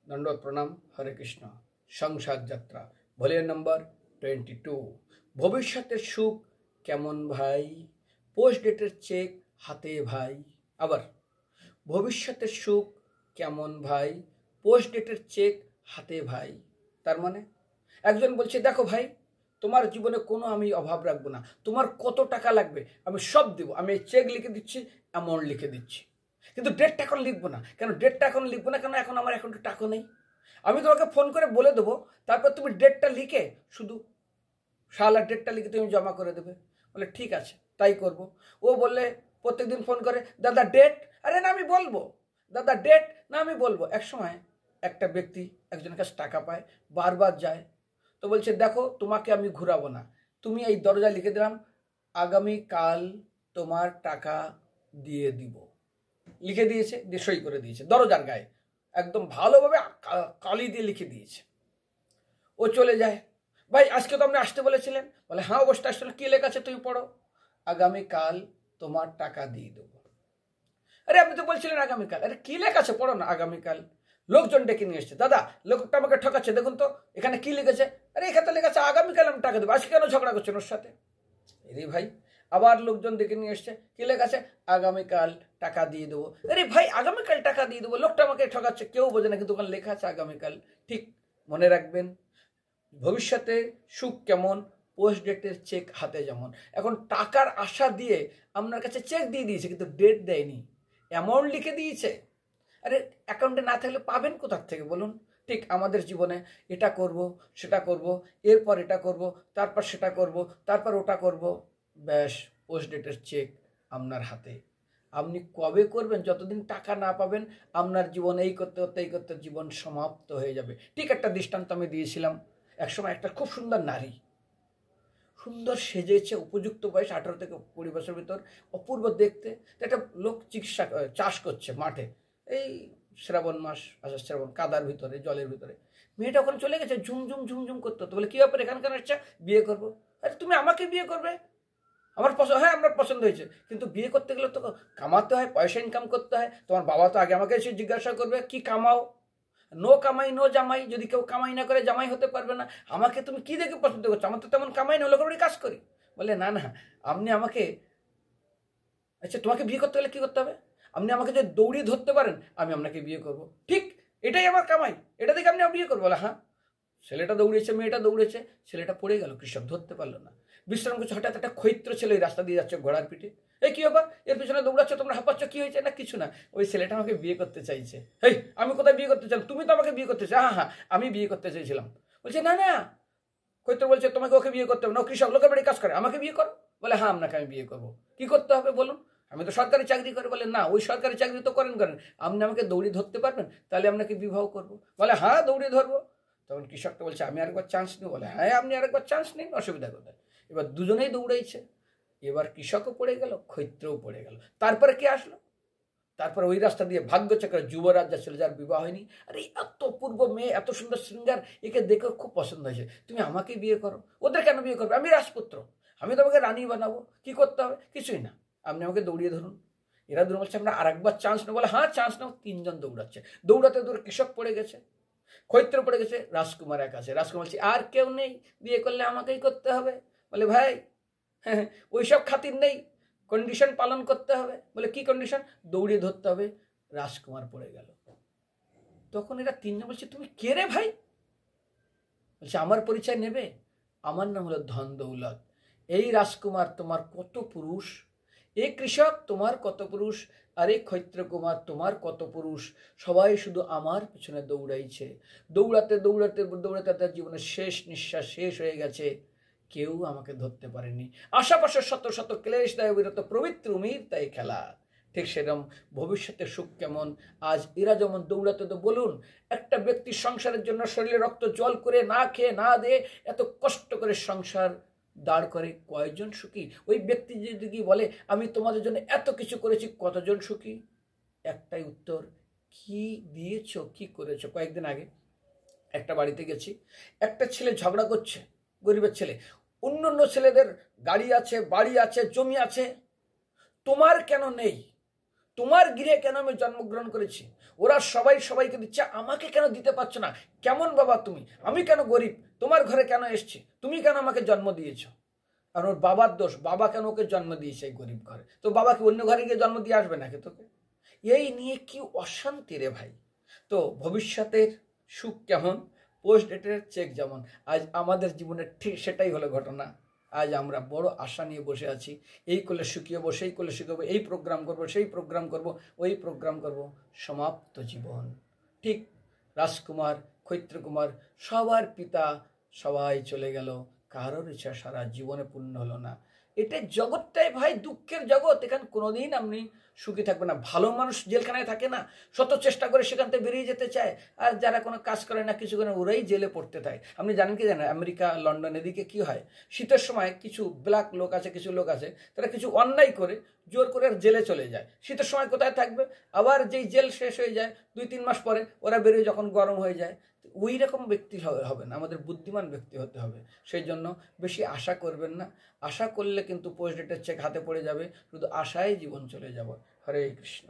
दंडवत प्रणाम। हरे कृष्ण। संसार यात्रा भलिया नम्बर 22। भविष्यतेर सुख केमन भाई, पोस्ट डेटेर चेक हाथे भाई। आबार भविष्यतेर सुख केमन भाई, पोस्ट डेटेर चेक हाथे भाई। तार माने एकजन बोलछे देखो भाई तुम्हार जीवने कोनो आमी अभाव राखबो ना, तुम्हार कत टाका लागबे आमी सब देब, आमी चेक लिखे दिচ্ছি, अ্যামাউন্ট लिखे दिচ্ছি, কিন্তু ডেটটা এখন লিখবো না। কেন ডেটটা এখন লিখবো না? কেন এখন আমার অ্যাকাউন্টে টাকা নেই। আমি তোমাকে ফোন করে বলে দেবো, তারপর তুমি ডেটটা লিখে শুধু সালার ডেটটা লিখে তুমি জমা করে দেবে। বলে ঠিক আছে তাই করব। ও বললে প্রত্যেকদিন ফোন করে দাদা ডেট, আরে না আমি বলবো, দাদা ডেট না আমি বলবো। এক সময় একটা ব্যক্তি একজনের কাছে টাকা পায়, বারবার যায়, তো বলছে দেখো তোমাকে আমি ঘুরাবো না, তুমি এই দরজায় লিখে দিলাম আগামীকাল তোমার টাকা দিয়ে দিব। লিখে দিয়েছে, দিয়ে সই করে দিয়েছে দরজার গায়ে, একদম ভালোভাবে কালি দিয়ে লিখে দিয়েছে। ও চলে যায়। ভাই আজকে তো আপনি আসতে বলেছিলেন। বলে হ্যাঁ অবশ্যই আসলে কি লেখা আছে তুমি পড়ো, আগামীকাল তোমার টাকা দিয়ে দেবো। আরে আপনি তো বলছিলেন আগামীকাল, আরে কি লেখা আছে পড়ো না। আগামীকাল লোকজন ডেকে নিয়ে এসছে, দাদা লোকটা আমাকে ঠকাচ্ছে, দেখুন তো এখানে কি লিখেছে। আরে এখানে তো লেখা আছে আগামীকাল আমি টাকা দেবো, আজকে কেন ঝগড়া করছেন ওর সাথে। আরে ভাই আবার লোকজন ডেকে নিয়ে এসছে, কি লেখা আছে আগামীকাল টাকা দিয়ে দেবো। আরে ভাই আগামীকাল টাকা দিয়ে দেবো, লোকটা আমাকে ঠকাচ্ছে, কেউ বোঝে না, কিন্তু ওখানে লেখা আছে আগামীকাল। ঠিক মনে রাখবেন, ভবিষ্যতে সুখ কেমন, পোস্ট ডেটের চেক হাতে যেমন। এখন টাকার আশা দিয়ে আপনার কাছে চেক দিয়ে দিয়েছে, কিন্তু ডেট দেয়নি, অ্যামাউন্ট লিখে দিয়েছে। আরে অ্যাকাউন্টে না থাকলে পাবেন কোথার থেকে বলুন। ঠিক আমাদের জীবনে এটা করব, সেটা করব, এরপর এটা করব, তারপর সেটা করব, তারপর ওটা করব, ব্যাস পোস্ট ডেটের চেক আপনার হাতে। আপনি কবে করবেন? যতদিন টাকা না পাবেন আপনার জীবন এই করতে করতে এই করতে জীবন সমাপ্ত হয়ে যাবে। ঠিক একটা দৃষ্টান্ত আমি দিয়েছিলাম। একসময় একটা খুব সুন্দর নারী, সুন্দর সেজেছে, উপযুক্ত বয়স 18 থেকে 20 বছরের ভিতর, অপূর্ব দেখতে। একটা লোক চিকিৎসা চাষ করছে মাঠে, এই শ্রাবণ মাস, আষাঢ় শ্রাবণ, কাদার ভিতরে জলের ভিতরে। মেয়েটা ওখানে চলে গেছে, ঝুমঝুম ঝুমঝুম করতে হতো। বলে কী ব্যাপার এখানকার আসছে? বিয়ে করবো। আরে তুমি আমাকে বিয়ে করবে? আমার পছন্দ, হ্যাঁ আমার পছন্দ হয়েছে, কিন্তু বিয়ে করতে গেলে তো কামাতে হয়, পয়সা ইনকাম করতে হয়। তোমার বাবা তো আগে আমাকে এসে জিজ্ঞাসা করবে কি কামাও। নো কামাই নো জামাই, যদি কেউ কামাই না করে জামাই হতে পারবে না। আমাকে তুমি কি দেখে পছন্দ করছো? আমার তো তেমন কামাই না, লোকের বাড়ি কাজ করি। বলে না না আপনি আমাকে, আচ্ছা তোমাকে বিয়ে করতে গেলে কী করতে হবে? আপনি আমাকে যদি দৌড়িয়ে ধরতে পারেন আমি আপনাকে বিয়ে করব। ঠিক এটাই আমার কামাই, এটা দেখে আপনি বিয়ে করবো। বলে হ্যাঁ। ছেলেটা দৌড়েছে, মেয়েটা দৌড়েছে, ছেলেটা পড়ে গেল, কৃষক ধরতে পারলো না। বিশ্রাম করছে, হঠাৎ একটা ক্ষৈত্র ছেলে ওই রাস্তা দিয়ে যাচ্ছে ঘোড়ার পিঠে। এই কী ব্যাপার, এর পিছনে দৌড়াচ্ছ তোমরা, হাঁপাচ্ছ, কী হয়েছে? না কিছু না, ওই ছেলেটা আমাকে বিয়ে করতে চাইছে। এই আমি কোথায় বিয়ে করতে চাই? তুমি তো আমাকে বিয়ে করতে চাই। হ্যাঁ হ্যাঁ আমি বিয়ে করতে চাইছিলাম। বলছে না না, ক্ষৈত্র বলছে তোমাকে ওকে বিয়ে করতে হবে না, ও কৃষক, লোকের বাড়ি কাজ করে, আমাকে বিয়ে করো। বলে হ্যাঁ আপনাকে আমি বিয়ে করবো। কী করতে হবে বলুন? আমি তো সরকারি চাকরি করি। বলে না ওই সরকারি চাকরি তো করেন, আপনি আমাকে দৌড়িয়ে ধরতে পারবেন, তাহলে আপনাকে বিবাহ করবো। বলে হ্যাঁ দৌড়িয়ে ধরবো। তখন কৃষকটা বলছে আমি আরেকবার চান্স নিই। বলে হ্যাঁ আপনি আরেকবার চান্স নিন, অসুবিধা কোথায়। এবার দুজনেই দৌড়াইছে। এবার কৃষকও পড়ে গেল, ক্ষৈত্রও পড়ে গেল। তারপরে কে আসলো? তারপরে ওই রাস্তা দিয়ে ভাগ্যচক্রে যুবরাজ যাচ্ছিল, যার বিবাহ হয়নি। আরে এত পূর্ব মেয়ে, এত সুন্দর সিঙ্গার, একে দেখে খুব পছন্দ হয়েছে, তুমি আমাকে বিয়ে করো। ওদের কেন বিয়ে করবে? আমি রাজপুত্র, আমি তোমাকে রানী বানাবো। কি করতে হবে? কিছুই না, আপনি আমাকে দৌড়িয়ে ধরুন। এরা দুজন বলছে আমরা আরেকবার চান্স নেবো। বলে হ্যাঁ চান্স নাও। তিনজন দৌড়াচ্ছে, দৌড়াতে দৌড়ে কৃষক পড়ে গেছে, ক্ষৈত্র পড়ে গেছে, রাজকুমার এক আছে। রাজকুমার বলছে আর কেউ নেই, বিয়ে করলে আমাকেই করতে হবে। বলে ভাই হ্যাঁ ওইসব খাতির নেই, কন্ডিশন পালন করতে হবে। বলে কি কন্ডিশন? দৌড়িয়ে ধরতে হবে। রাজকুমার পড়ে গেল। তখন এরা তিনজন বলছে তুমি কে রে ভাই? বলছে আমার পরিচয় নেবে, আমার নাম হলো ধন দৌলত। এই রাজকুমার তোমার কত পুরুষ, এই কৃষক তোমার কত পুরুষ, আর এই ক্ষৈত্রকুমার তোমার কত পুরুষ। সবাই শুধু আমার পিছনে দৌড়াইছে, দৌড়াতে দৌড়াতে দৌড়াতে তার জীবনের শেষ নিঃশ্বাস শেষ হয়ে গেছে, কেউ আমাকে ধরতে পারেনি। আশাপাশে শত শত ক্লেশ দায় বিরত পবিত্র উমির তাই খেলা। ঠিক সেরকম ভবিষ্যতের সুখ কেমন। আজ এরা যেমন দৌড়াতে, তো বলুন একটা ব্যক্তি সংসারের জন্য শরীরে রক্ত জল করে না খেয়ে না দিয়ে এত কষ্ট করে সংসার দাঁড় করে, কয়জন সুখী? ওই ব্যক্তি যদি কি বলে আমি তোমাদের জন্য এত কিছু করেছি, কতজন সুখী? একটাই উত্তর, কি দিয়েছ, কি করেছো। কয়েকদিন আগে একটা বাড়িতে গেছি, একটা ছেলে ঝগড়া করছে, গরিবের ছেলে। অন্য অন্য ছেলেদের গাড়ি আছে, বাড়ি আছে, জমি আছে, তোমার কেন নেই? তোমার গৃহে কেন আমি জন্মগ্রহণ করেছি, ওরা সবাই সবাইকে দিচ্ছে, আমাকে কেন দিতে পারছো না? কেমন বাবা তুমি? আমি কেন গরিব? তোমার ঘরে কেন এসছি? তুমি কেন আমাকে জন্ম দিয়েছ? আর ওর বাবার দোষ, বাবা কেন ওকে জন্ম দিয়েছে এই গরিব ঘরে, তো বাবাকে অন্য ঘরে গিয়ে জন্ম দিয়ে আসবে নাকি তোকে? এই নিয়ে কি অশান্তি রে ভাই। তো ভবিষ্যতের সুখ কেমন, পোস্ট ডেটের চেক যেমন। আজ আমাদের জীবনে ঠিক সেটাই হলো ঘটনা। আজ আমরা বড় আশা নিয়ে বসে আছি, এই করলে সুখী হবো, সেই করলে সুখী হবো, এই প্রোগ্রাম করব, সেই প্রোগ্রাম করব, ওই প্রোগ্রাম করব। সমাপ্ত জীবন। ঠিক রাজকুমার, ক্ষৈত্রকুমার সবার পিতা সবাই চলে গেল, কারোর ইচ্ছা সারা জীবনে পূর্ণ হলো না। এটা জগৎটাই ভাই দুঃখের জগৎ, এখানে কোনোদিন আপনি সুখী থাকবে না। ভালো মানুষ জেলখানায় থাকে না, শত চেষ্টা করে সেখান থেকে বেরিয়ে যেতে চায়, আর যারা কোনো কাজ করে না, কিছু করে, ওরাই জেলে পড়তে থাকে। আপনি জানেন কি জানেন, আমেরিকা, লন্ডন এদিকে কি হয়, শীতের সময় কিছু ব্ল্যাক লোক আছে, কিছু লোক আছে, তারা কিছু অন্যায় করে জোর করে জেলে চলে যায়। শীতের সময় কোথায় থাকবে? আবার যেই জেল শেষ হয়ে যায় 2-3 মাস পরে ওরা বেরিয়ে যখন গরম হয়ে যায়। ওই রকম ব্যক্তি হবে না, আমাদের বুদ্ধিমান ব্যক্তি হতে হবে। সেই জন্য বেশি আশা করবেন না। আশা করলে কিন্তু পোস্ট ডেটের চেক হাতে পড়ে যাবে, শুধু আশায় জীবন চলে যাব। হরে কৃষ্ণ।